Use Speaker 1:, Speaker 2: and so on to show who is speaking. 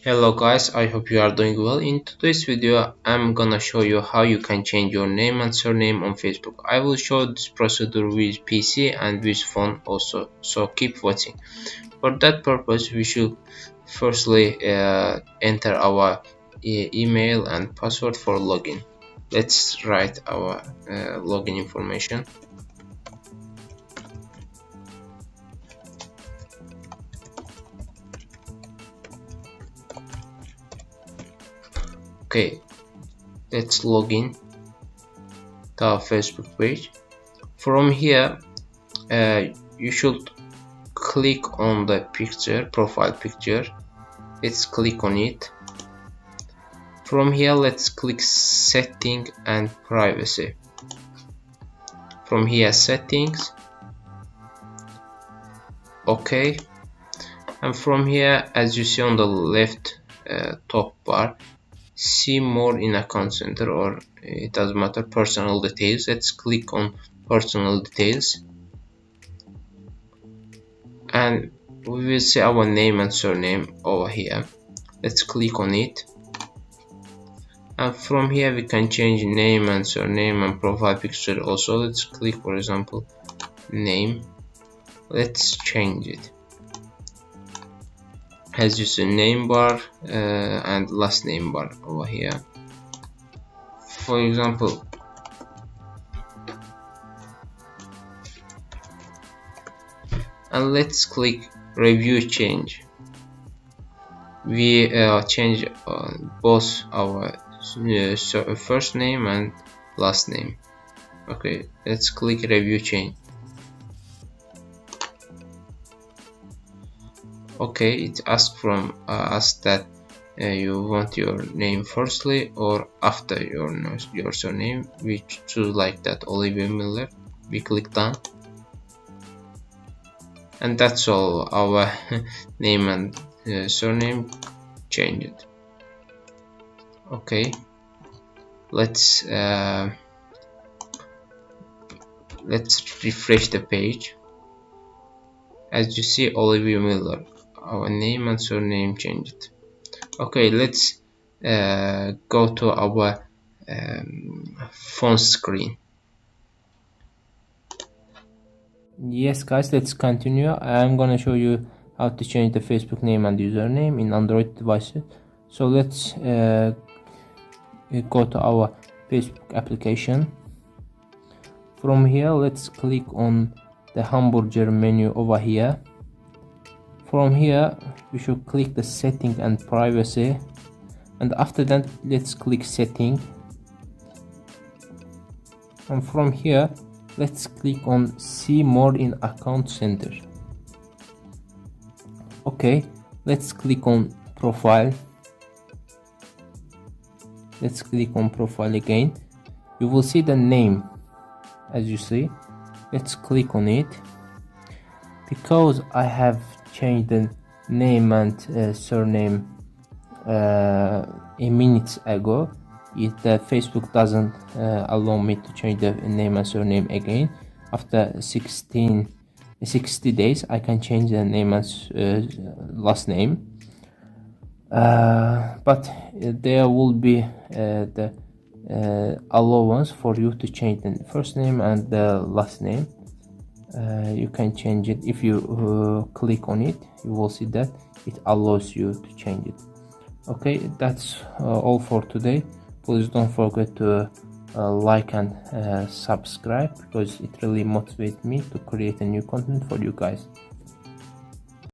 Speaker 1: Hello guys, I hope you are doing well. In today's video, I'm gonna show you how you can change your name and surname on Facebook. I will show this procedure with PC and with phone also, so keep watching. For that purpose, we should firstly enter our email and password for login. Let's write our login information. Okay, let's log in to our Facebook page. From here, you should click on the picture, profile picture. Let's click on it. From here, let's click setting and privacy. From here, settings. Okay, and from here, as you see on the left top bar, see more in account center, or it doesn't matter, personal details. Let's click on personal details and we will see our name and surname over here. Let's click on it, and from here we can change name and surname and profile picture also. Let's click, for example, name. Let's change it. As you see, name bar and last name bar over here. For example, and let's click review change. We change both our first name and last name. Okay, let's click review change. Okay, it asks from us that you want your name firstly or after your surname. We choose like that, Olivia Miller. We click done, and that's all. Our name and surname changed. Okay, let's refresh the page. As you see, Olivia Miller, our name and surname changed. Okay, let's go to our phone screen.
Speaker 2: Yes guys, let's continue. I'm gonna show you how to change the Facebook name and username in Android devices. So let's go to our Facebook application. From here, let's click on the hamburger menu over here. From here, we should click the setting and privacy, and after that let's click setting, and from here let's click on see more in account center. Okay, let's click on profile. Let's click on profile again. You will see the name, as you see. Let's click on it. Because I have changed the name and surname a minute ago, the Facebook doesn't allow me to change the name and surname again. After 60 days I can change the name and last name, but there will be the allowance for you to change the first name and the last name. You can change it. If you click on it, you will see that it allows you to change it. Okay, that's all for today. Please don't forget to like and subscribe, because it really motivates me to create a new content for you guys.